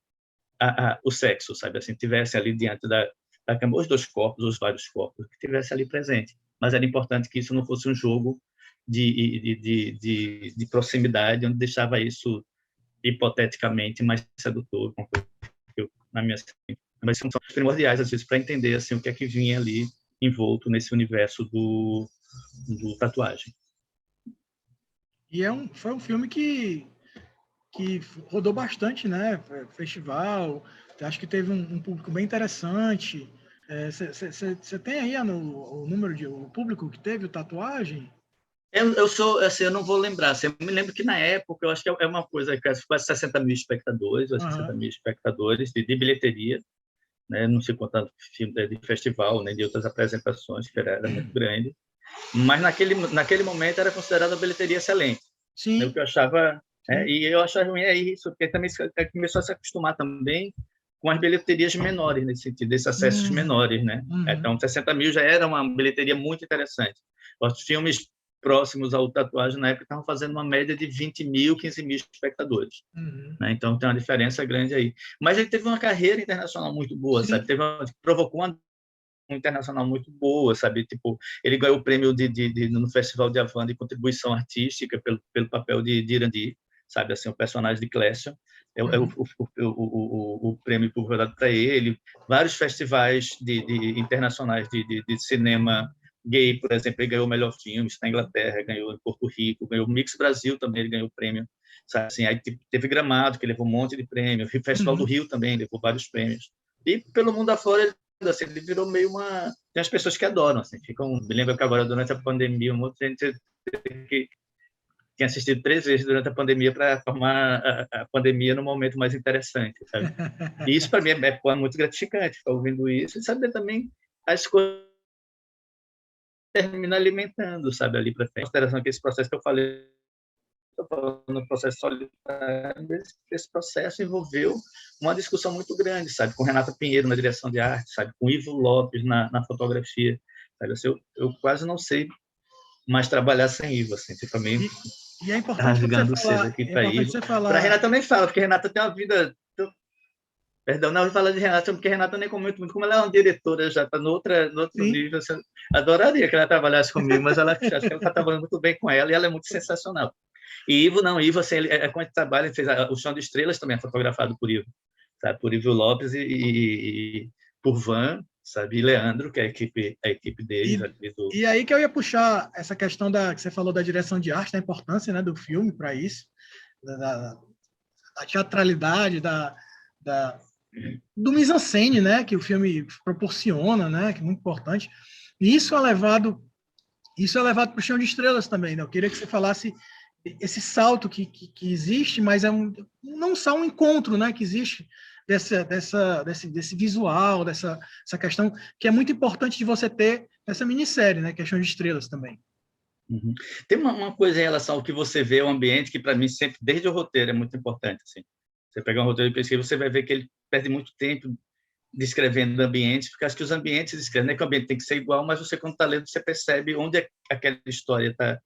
o sexo, sabe? Assim, tivesse ali diante da câmera, os dois corpos, os vários corpos, que tivesse ali presente. Mas era importante que isso não fosse um jogo de proximidade, onde deixava isso hipoteticamente mais sedutor, na minha, mas são primordiais às vezes para entender assim o que é que vinha ali envolto nesse universo do tatuagem. E foi um filme que rodou bastante, né? Festival, acho que teve um público bem interessante. Você tem aí o número o público que teve o tatuagem? Eu sou, assim, eu não vou lembrar. Assim, eu me lembro que na época, eu acho que é uma coisa, quase 60 mil espectadores, ou 60 mil espectadores de bilheteria, né? Não sei quanto de festival, nem de outras apresentações, que era muito grande. Mas naquele momento era considerada a bilheteria excelente. Sim. O que eu achava, e eu achava ruim isso, porque também começou a se acostumar também com as bilheterias menores, nesse sentido, desses acessos menores, né? Então, 60 mil já era uma bilheteria muito interessante. Os filmes próximos ao Tatuagem, na época, estavam fazendo uma média de 20 mil, 15 mil espectadores. Né? Então, tem uma diferença grande aí. Mas ele teve uma carreira internacional muito boa, sabe? Provocou uma internacional muito boa, sabe? Tipo, ele ganhou o prêmio no Festival de Havana de contribuição artística pelo papel de Irandi, sabe? Assim, o personagem de Clécio. O prêmio foi dado para ele. Vários festivais internacionais de cinema gay, por exemplo, ele ganhou o melhor filme na Inglaterra, ganhou em Porto Rico, ganhou o Mix Brasil também, ele ganhou o prêmio. Sabe? Assim, aí teve Gramado, que levou um monte de prêmio. O Festival do Rio também levou vários prêmios. E pelo mundo afora, assim, ele virou meio uma... Tem as pessoas que adoram, assim, me lembro que agora, durante a pandemia, um monte de gente que tinha assistido 3 vezes durante a pandemia para formar a pandemia num momento mais interessante, sabe? E isso, para mim, é muito gratificante, ficar ouvindo isso, e saber também as coisas termina alimentando, sabe, ali para frente. Em consideração que esse processo que eu falei, estou falando no processo solitário, esse processo envolveu uma discussão muito grande, sabe, com Renata Pinheiro na direção de arte, sabe, com Ivo Lopes na fotografia, sabe, assim, eu quase não sei mais trabalhar sem Ivo, assim, também e é importante você falar, aqui para Ivo. Para Renata eu nem falo, porque Renata tem uma vida... Perdão, não vou falar de Renata, porque Renata nem comento muito, como ela é uma diretora, já está no outro nível, você adoraria que ela trabalhasse comigo, mas acho que ela está trabalhando muito bem com ela, e ela é muito sensacional. E Ivo, assim, quando a gente trabalha, ele fez o Chão de Estrelas também, é fotografado por Ivo, sabe? Por Ivo Lopes e por Van, sabe? E Leandro, que é a equipe deles. E aí que eu ia puxar essa questão que você falou da direção de arte, da importância, né, do filme para isso, da teatralidade, do mise-en-scène, né, que o filme proporciona, né, que é muito importante. E isso é levado para o Chão de Estrelas também, né? Eu queria que você falasse esse salto que existe, mas não só um encontro, né, que existe desse visual, dessa questão que é muito importante de você ter essa minissérie, né, que é Chão de Estrelas também. Uhum. Tem uma coisa em relação ao que você vê, o ambiente, que para mim sempre, desde o roteiro, é muito importante. Assim. Você pegar um roteiro de pesquisa, você vai ver que ele perde muito tempo descrevendo ambientes, porque acho que os ambientes descrevem, não é que o ambiente tem que ser igual, mas você, quando está lendo, você percebe onde aquela história está,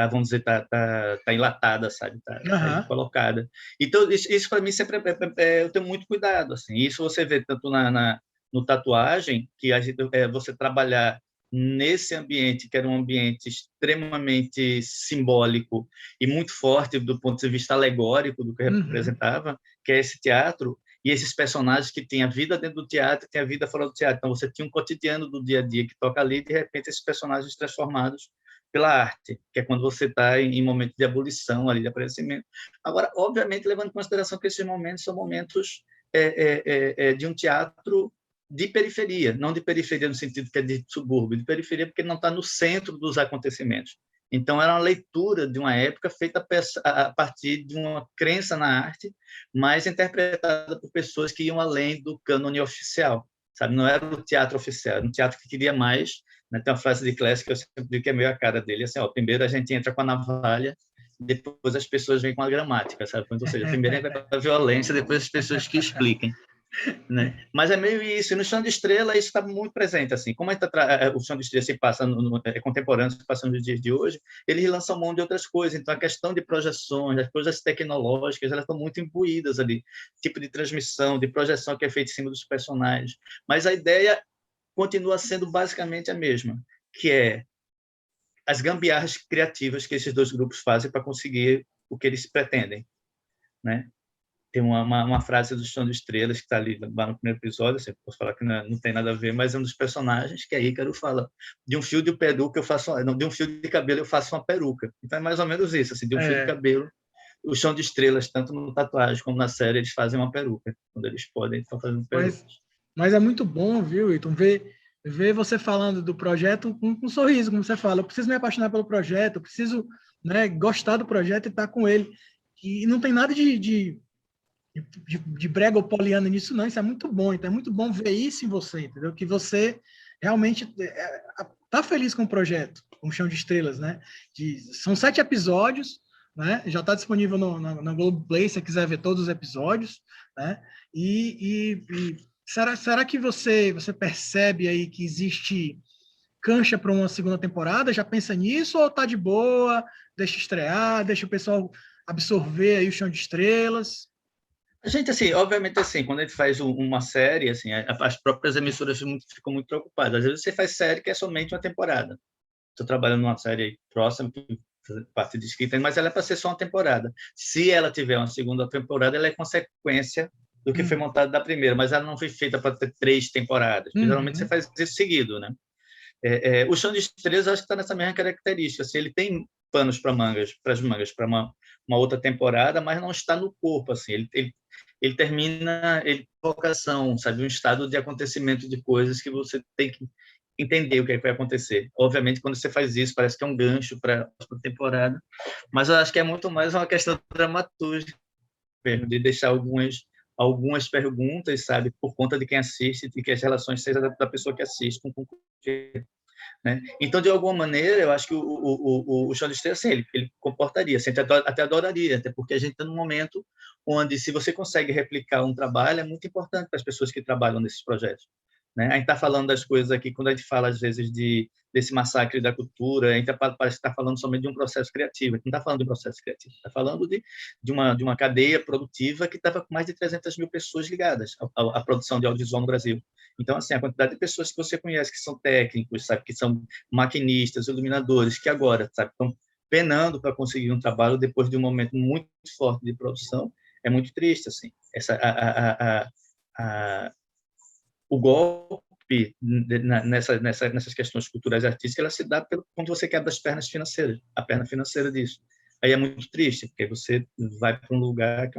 vamos dizer, tá enlatada, sabe? Tá colocada. Então, isso para mim sempre eu tenho muito cuidado. Assim. Isso você vê tanto no Tatuagem, que você trabalhar nesse ambiente, que era um ambiente extremamente simbólico e muito forte do ponto de vista alegórico do que representava, que é esse teatro, e esses personagens que têm a vida dentro do teatro e têm a vida fora do teatro. Então, você tinha um cotidiano do dia a dia que toca ali, e, de repente, esses personagens transformados pela arte, que é quando você está em momento de abolição, ali, de aparecimento. Agora, obviamente, levando em consideração que esses momentos são momentos de um teatro de periferia, não de periferia no sentido que é de subúrbio, de periferia porque ele não está no centro dos acontecimentos. Então, era uma leitura de uma época feita a partir de uma crença na arte, mas interpretada por pessoas que iam além do cânone oficial, sabe? Não era o teatro oficial, era um teatro que queria mais, né? Tem uma frase de Clash que eu sempre digo que é meio a cara dele, assim, ó, primeiro a gente entra com a navalha, depois as pessoas vêm com a gramática, sabe? Ou seja, primeiro entra com a violência, depois as pessoas que expliquem. Né? Mas é meio isso, e no Chão de Estrela isso está muito presente, assim, como o Chão de Estrela se passa é contemporâneo, se passa nos dias de hoje, eles lançam mão de outras coisas, então a questão de projeções, as coisas tecnológicas, elas estão muito imbuídas ali, tipo de transmissão, de projeção que é feita em cima dos personagens, mas a ideia continua sendo basicamente a mesma, que é as gambiarras criativas que esses dois grupos fazem para conseguir o que eles pretendem, né? Tem uma frase do Chão de Estrelas que está ali no primeiro episódio, assim, posso falar que não tem nada a ver, mas é um dos personagens que é Ícaro fala de um fio de peruca eu faço, não, de um fio de cabelo eu faço uma peruca. Então é mais ou menos isso, assim, de um fio de cabelo, o Chão de Estrelas, tanto no tatuagem como na série, eles fazem uma peruca, quando eles podem, estão fazendo perucas. Mas é muito bom, viu, Ito, ver você falando do projeto com um sorriso, como você fala, eu preciso me apaixonar pelo projeto, eu preciso, né, gostar do projeto e estar com ele. E não tem nada de brega ou poliana nisso, não. Isso é muito bom. Então, é muito bom ver isso em você, entendeu? Que você realmente está feliz com o projeto, com o Chão de Estrelas, né? São 7 episódios, né? Já está disponível na Globoplay, se você quiser ver todos os episódios, né? E será que você percebe aí que existe cancha para uma segunda temporada? Já pensa nisso ou tá de boa? Deixa estrear, deixa o pessoal absorver aí o Chão de Estrelas? A gente, assim, obviamente, assim, quando a gente faz uma série, assim, as próprias emissoras ficam muito preocupadas. Às vezes você faz série que é somente uma temporada. Estou trabalhando numa série próxima, que parte de escrita, mas ela é para ser só uma temporada. Se ela tiver uma segunda temporada, ela é consequência do que foi montado da primeira, mas ela não foi feita para ter 3 temporadas. Geralmente você faz isso seguido, né? O Chão de Estrelas, acho que está nessa mesma característica. Assim, ele tem panos para as mangas, para uma outra temporada, mas não está no corpo. Assim, ele termina, ele vocação, sabe, um estado de acontecimento de coisas que você tem que entender o que vai acontecer. Obviamente, quando você faz isso, parece que é um gancho para a temporada, mas eu acho que é muito mais uma questão dramaturgica mesmo, de deixar algumas perguntas, sabe, por conta de quem assiste, e que as relações sejam da pessoa que assiste com né? Então, de alguma maneira, eu acho que o Chão de Estrelas, assim, ele comportaria, assim, até adoraria, até porque a gente está num momento onde, se você consegue replicar um trabalho, é muito importante para as pessoas que trabalham nesses projetos. Né? A gente está falando das coisas aqui, quando a gente fala, às vezes, desse massacre da cultura, a gente parece que está falando somente de um processo criativo, a gente não está falando de um processo criativo, está falando de uma cadeia produtiva que estava com mais de 300 mil pessoas ligadas à produção de audiovisual no Brasil. Então, assim, a quantidade de pessoas que você conhece que são técnicos, sabe, que são maquinistas, iluminadores, que agora, sabe, estão penando para conseguir um trabalho depois de um momento muito forte de produção, é muito triste, assim. O golpe nessas questões culturais e artísticas, ela se dá quando você quebra as pernas financeiras, a perna financeira disso. Aí é muito triste, porque você vai para um lugar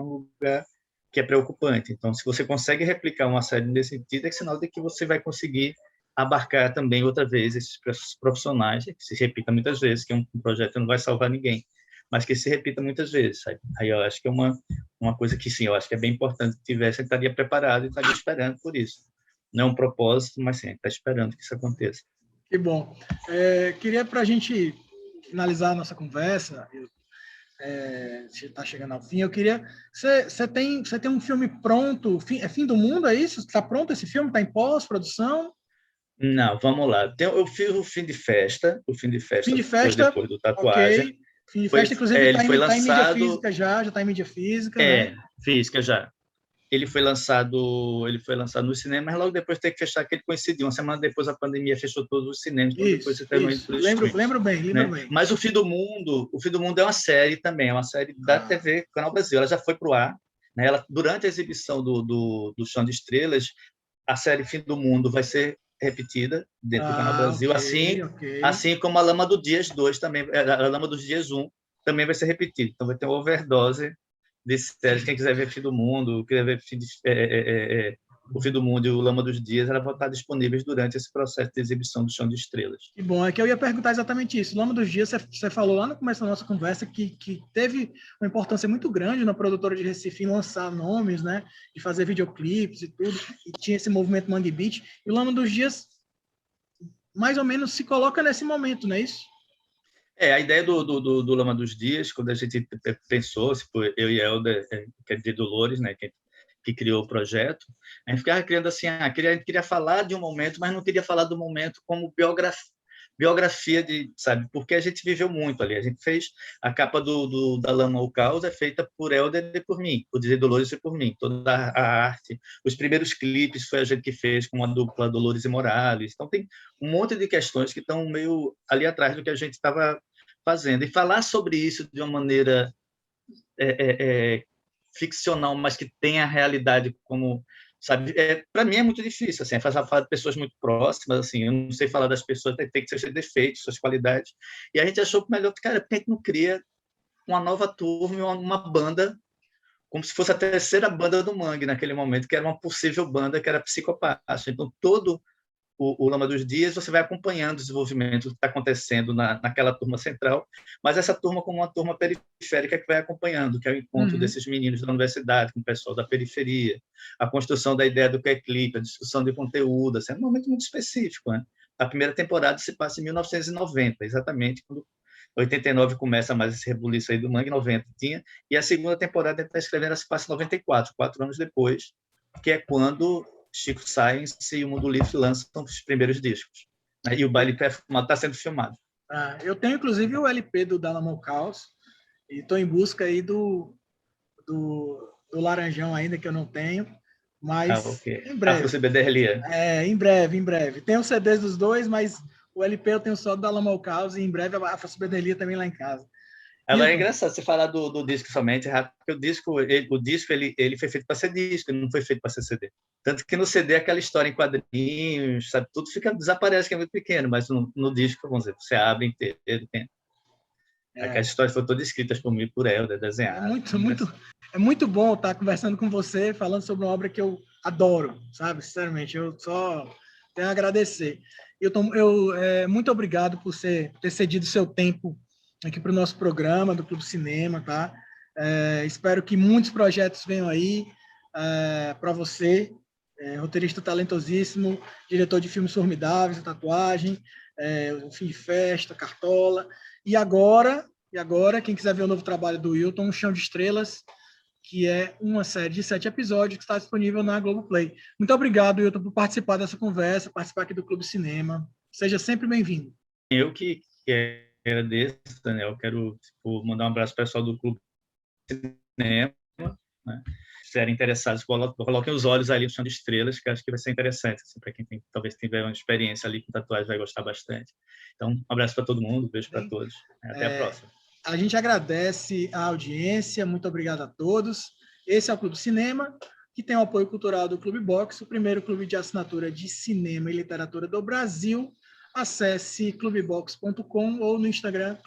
que é preocupante. Então, se você consegue replicar uma série nesse sentido, é sinal de que você vai conseguir abarcar também outra vez esses profissionais, que se repita muitas vezes, que um projeto não vai salvar ninguém, mas que se repita muitas vezes, sabe? Aí eu acho que é uma coisa que, sim, eu acho que é bem importante que tivesse, estaria preparado e estaria esperando por isso. Não é um propósito, mas sim, está esperando que isso aconteça. Que bom. Queria, para a gente finalizar a nossa conversa, está chegando ao fim, eu queria... Você tem um filme pronto, Fim do Mundo, é isso? Está pronto esse filme? Está em pós-produção? Não, vamos lá. Eu fiz o Fim de Festa, Fim de Festa, depois do Tatuagem. ok. Fim de Festa, inclusive, ele foi tá em mídia lançado... física já está em mídia física, né? Física já. Ele foi lançado no cinema, mas logo depois teve que fechar, que ele coincidiu. Uma semana depois a pandemia fechou todos os cinemas, então depois você terminou indo para os streams. Lembro bem. Mas o Fim do Mundo é uma série também, é uma série da TV Canal Brasil. Ela já foi para o ar, né? Durante a exibição do Chão de Estrelas, a série Fim do Mundo vai ser repetida dentro do Canal Brasil, assim como a Lama dos Dias 2 também, a Lama dos Dias 1 também vai ser repetida. Então vai ter uma overdose de séries. Quem quiser ver Fim do Mundo, quiser ver o Fim do Mundo e o Lama dos Dias vão estar disponíveis durante esse processo de exibição do Chão de Estrelas. Que bom, é que eu ia perguntar exatamente isso. O Lama dos Dias, você falou lá no começo da nossa conversa que teve uma importância muito grande na produtora de Recife em lançar nomes, né, de fazer videoclipes e tudo, e tinha esse movimento Mangue Beat, e o Lama dos Dias mais ou menos se coloca nesse momento, não é isso? A ideia do Lama dos Dias, quando a gente pensou, eu e Helder, que é de Dolores, né, que criou o projeto, a gente ficava criando assim, queria falar de um momento, mas não queria falar do momento como biografia de, sabe, porque a gente viveu muito ali. A gente fez a capa da Lama ao Caos, é feita por Helder e por mim, por dizer Dolores e por mim. Toda a arte, os primeiros clipes foi a gente que fez com a dupla Dolores e Morales. Então tem um monte de questões que estão meio ali atrás do que a gente estava fazendo. E falar sobre isso de uma maneira ficcional, mas que tem a realidade como, sabe, para mim é muito difícil, assim, falar de pessoas muito próximas, assim, eu não sei falar das pessoas, tem que ser seus defeitos, suas qualidades, e a gente achou que melhor, cara, porque a gente não cria uma nova turma, uma banda, como se fosse a terceira banda do Mangue naquele momento, que era uma possível banda, que era Psicopata. Então, todo o Lama dos Dias, você vai acompanhando o desenvolvimento que está acontecendo naquela turma central, mas essa turma como uma turma periférica que vai acompanhando, que é o encontro desses meninos da universidade com o pessoal da periferia, a construção da ideia do que é clipe, a discussão de conteúdo, assim, é um momento muito específico, né? A primeira temporada se passa em 1990, exatamente quando 89 começa mais esse rebuliço aí do Mangue, 90 tinha, e a segunda temporada está escrevendo se passa em 94, 4 anos depois, que é quando Chico Science e o Mundo Livre lançam os primeiros discos. E o Baile Perfumado está sendo filmado. Eu tenho, inclusive, o LP do Dalamo Caos e estou em busca aí do Laranjão ainda, que eu não tenho, mas okay. em breve. Afro-CBDRLIA. Em breve. Tem os CDs dos dois, mas o LP eu tenho só do Dalamo Caos e em breve a Afro-CBDRLIA também lá em casa. Agora é engraçado você falar do disco somente, porque o disco ele foi feito para ser disco, ele não foi feito para ser CD. Tanto que no CD aquela história em quadrinhos, sabe, tudo desaparece, que é muito pequeno, mas no disco, vamos dizer, você abre inteiro, tem. Aquela história foi toda escrita por mim, por Helder, desenhada. É muito bom estar conversando com você, falando sobre uma obra que eu adoro, sabe? Sinceramente, eu só tenho a agradecer. Muito obrigado por ter cedido seu tempo aqui para o nosso programa do Clube Cinema, tá? Espero que muitos projetos venham aí para você, roteirista talentosíssimo, diretor de filmes formidáveis, tatuagem, Fim de Festa, Cartola. E agora, quem quiser ver o novo trabalho do Wilton, Chão de Estrelas, que é uma série de 7 episódios que está disponível na Globoplay. Muito obrigado, Wilton, por participar dessa conversa, participar aqui do Clube Cinema. Seja sempre bem-vindo. Eu que agradeço, Daniel. Quero mandar um abraço para o pessoal do Clube Cinema, né? Se estiverem interessados, coloquem os olhos ali no Chão de Estrelas, que acho que vai ser interessante, assim, para quem talvez tiver uma experiência ali com tatuagem, vai gostar bastante. Então, um abraço para todo mundo, beijo para todos. Até a próxima. A gente agradece a audiência, muito obrigado a todos. Esse é o Clube Cinema, que tem o apoio cultural do Clube Box, o primeiro clube de assinatura de cinema e literatura do Brasil. Acesse clubebox.com ou no Instagram,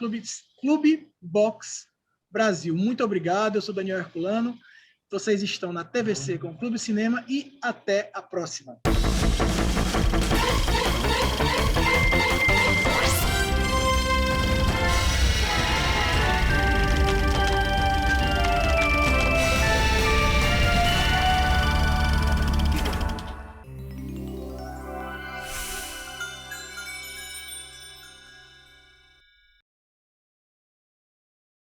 Clubebox Brasil. Muito obrigado, eu sou Daniel Herculano. Vocês estão na TVC com o Clube Cinema e até a próxima.